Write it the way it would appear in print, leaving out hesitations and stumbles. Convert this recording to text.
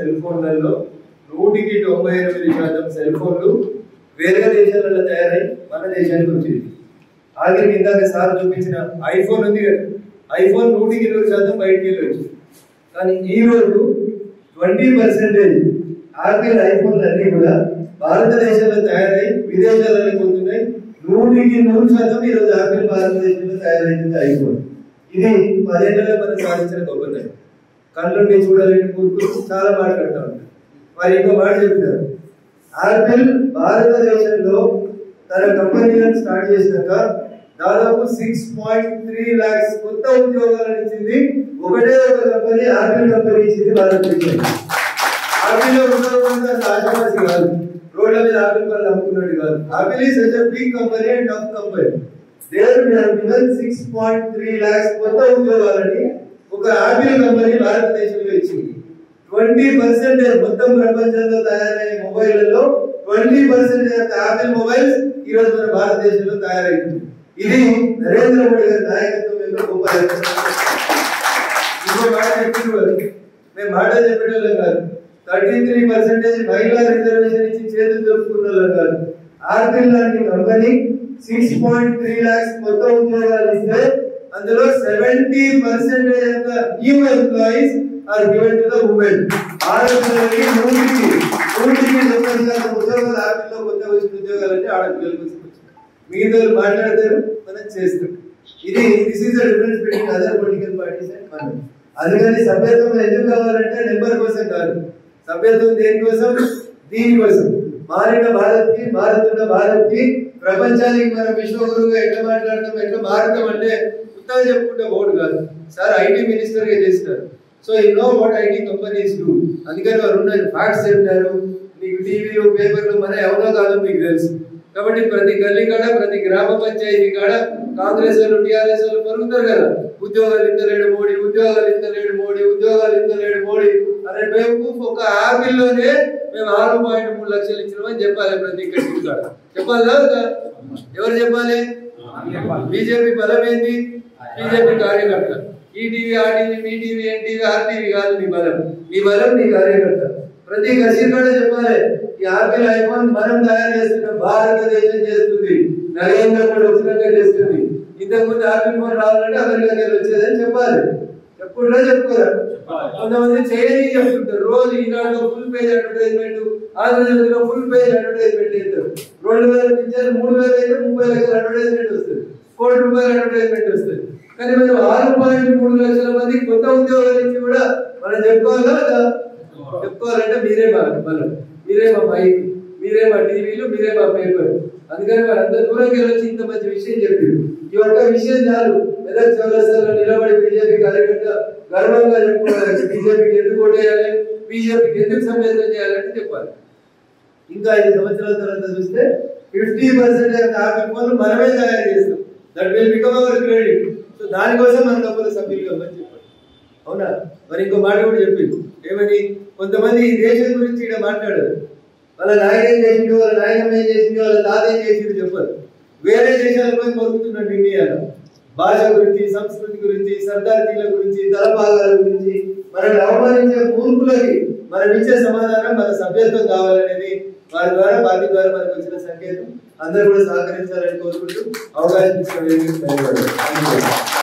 Cell ఫోన్లలో 198% cell ఫోన్లు వేరే దేశాలలో తయారై మన దేశానికి వచ్చింది. ఆఖరికి ఇందాక సార్ చూపించిన ఐఫోన్ ఉంది కదా, ఐఫోన్ 120% బయటికి వెళ్ళి వచ్చింది. కానీ ఈ రోజు 20% ఆపిల్ ఐఫోన్లు అన్ని కూడా భారతదేశంలో తయారై విదేశాలలో పోతున్నాయి. 100% ఈరోజు ఆపిల్ భారతదేశంలో తయారైంది ఐఫోన్. ఇది 10 ఏళ్లలో మనం సాధించిన గొప్పతనం. కళ్ళుండి చూడలేని కూర్పు చాలా మాట్లాడుతూ ఉంటారు. మరి ఇంకో మాట చెప్తారు, ఆపిల్ భారతదేశంలో తన కంపెనీలను స్టార్ట్ చేసినాక దాదాపు 6.3 lakhs కొత్త ఉద్యోగాలను ఇచ్చింది. ఒకటే ఒక కంపెనీ ఆపిల్ కంపెనీ ఇచ్చింది భారతదేశం. ఆపిల్ ఉద్యోగం ఆశావాసి కాదు, రోడ్ల మీద ఆపిల్ పనులు అమ్ముకున్నాడు కాదు. Apple is such a big company and top company. There we have given 6.3 lakhs కొత్త ఉద్యోగాలని ఒక ఆపిల్ కంపెనీ భారతదేశంలో ఇచ్చింది. 20% మొత్తం ప్రపంచంలో తయారయ్యే మొబైళ్లలో 20% ఆపిల్ మొబైల్స్ ఈ రోజు మన భారతదేశంలో తయారైంది. ఇది నరేంద్ర మోడీ గారి నాయకత్వం యొక్క గొప్ప. ఇంకో మాట చెప్పినవారు, మేము మాట చెప్పేటోళ్ళం కాదు. 33% మహిళా రిజర్వేషన్ ఇచ్చి చేతులు దొరుకుతున్న వాళ్ళం కాదు. ఆపిల్ లాంటి కంపెనీ 6.3 lakhs కొత్త ఉద్యోగాలు ఇస్తే అందులో 70% of the new employees are given to the women. ఆడపిల్లలకి 100% ఉద్యోగాలు ఆపిల్లో కొత్త వచ్చిన ఉద్యోగాలంటే ఆడపిల్లలకు వచ్చింది. మిగతా మాట్లాడతారు, మనం చేస్తాం. This is the difference between other political parties and మనం. అందుకని సభ్యత్వం ఎందుకు కావాలంటే నెంబర్ కోసం కాదు. సభ్యత్వం దేనికోసం? దీనికోసం. మారుతున్న భారత్ కి ప్రపంచానికి మనం విశ్వగురువుగా ఎట్లా మాట్లాడతాం, ఎట్లా మారుతాం అంటే ఉత్తగా చెప్పుకుంటే ఓటు కాదు. సార్ ఐటీ మినిస్టర్ గా చేస్తారు. So you know what IT companies do. అందుకని వారు ఉన్న ఫ్యాక్ట్స్ చెప్తారు. మీకు టీవీలు పేపర్లు మన ఎవరో కాదో మీకు తెలుసు. కాబట్టి ప్రతి గల్లీ కాడ, ప్రతి గ్రామ పంచాయతీ కాడ కాంగ్రెస్ వాళ్ళు, టీఆర్ఎస్ వాళ్ళు పరుగుతారు కదా, ఉద్యోగాలు ఇంతలేడు మోడీ, ఉద్యోగాలు ఇంతలేడు మోడీ, ఉద్యోగాలు ఇంతలేడు మోడీ అనే బేవకూఫ్ ఒక ఆపిల్లోనే మేము 6.3 లక్షలు ఇచ్చినామని చెప్పాలి. ప్రతి గల్లీ కాడ చెప్పాలి కదా. ఎవరు చెప్పాలి? బీజేపీ బలం ఏంది? బీజేపీ కార్యకర్త. ఈ టీవీ, ఆ టీవీ, మీ టీవీ, ఎన్టీవీ, ఆర్టీవీ కాదు మీ బలం. మీ బలం నీ కార్యకర్త. ప్రతి గసీర్ కూడా చెప్పాలి, ఈ ఆపిల్ ఐఫోన్ మనం తయారు చేస్తున్నాం, భారతదేశం చేస్తుంది, నరేంద్ర మోడీ వచ్చినాక చేస్తుంది. ఇంతకుముందు ఆపిల్ ఫోన్ రావాలంటే అమెరికాకి వచ్చేదని చెప్పాలి. చెప్పుకుంటారా చెప్పుకోరా? కొంతమంది చేయని చెప్తుంటారు. రోజు ఈనాడులో ఫుల్ పేజ్ అడ్వర్టైజ్మెంట్, ఆంధ్రజ్యోతిలో ఫుల్ పేజ్ అడ్వర్టైజ్మెంట్ చేస్తారు. 2,000 పిక్చర్ 3,000 అయితే 30 లక్షల అడ్వర్టైజ్మెంట్ వస్తుంది, ₹1 కోటి అడ్వర్టైజ్మెంట్ వస్తుంది. కానీ మనం 6.3 లక్షల మంది కొత్త ఉద్యోగాలు ఇచ్చి కూడా మనం చెప్పుకోవాలా? చెప్పుకోవాలంటే మీరే మా బలం, మీరే మా మైక్, మీరే మా టీవీలు, మీరే మా పేపర్. అందుకని వారు అంత దూరంగా వచ్చి ఇంత మంచి విషయం చెప్పారు. ఈ ఒక్క విషయం చాలు. మెదక్ చౌరస్తాలో నిలబడి బీజేపీ కార్యకర్త గర్వంగా చెప్పుకోవాలి. బీజేపీకి ఎందుకు ఓటేయాలి, బీజేపీకి ఎందుకు సభ్యత్వం చేయాలంటే చెప్పాలి. ఇంకా 5 సంవత్సరాల తర్వాత చూస్తే 50% ఆపిల్ ఫోన్లు మనమే తయారు చేస్తాం. That will become hour credit. So దానికోసం మన తప్పుల సభ్యులుగా చెప్పాలి. అవునా? మరి ఇంకో మాట కూడా చెప్పింది. ఏమని? కొంతమంది ఈ దేశం గురించి ఇక్కడ మాట్లాడారు. వాళ్ళ నాయకం చేసిండు, వాళ్ళ నాయకం ఏం చేసింది, వాళ్ళ తాత ఏం చేసిండు చెప్పారు. వేరే దేశాలపై మొరుగుతున్నట్టు ఇండియాలో భాష గురించి, సంస్కృతి గురించి, సర్దార్జీల గురించి, తలపాగాల గురించి మనల్ని అవమానించే మూర్ఖులకి మనం ఇచ్చే సమాధానం మన సభ్యత్వం కావాలనేది వారి ద్వారా, పార్టీ ద్వారా మనకు వచ్చిన సంకేతం. అందరూ కూడా సహకరించాలని కోరుకుంటూ అవకాశం ఇచ్చిన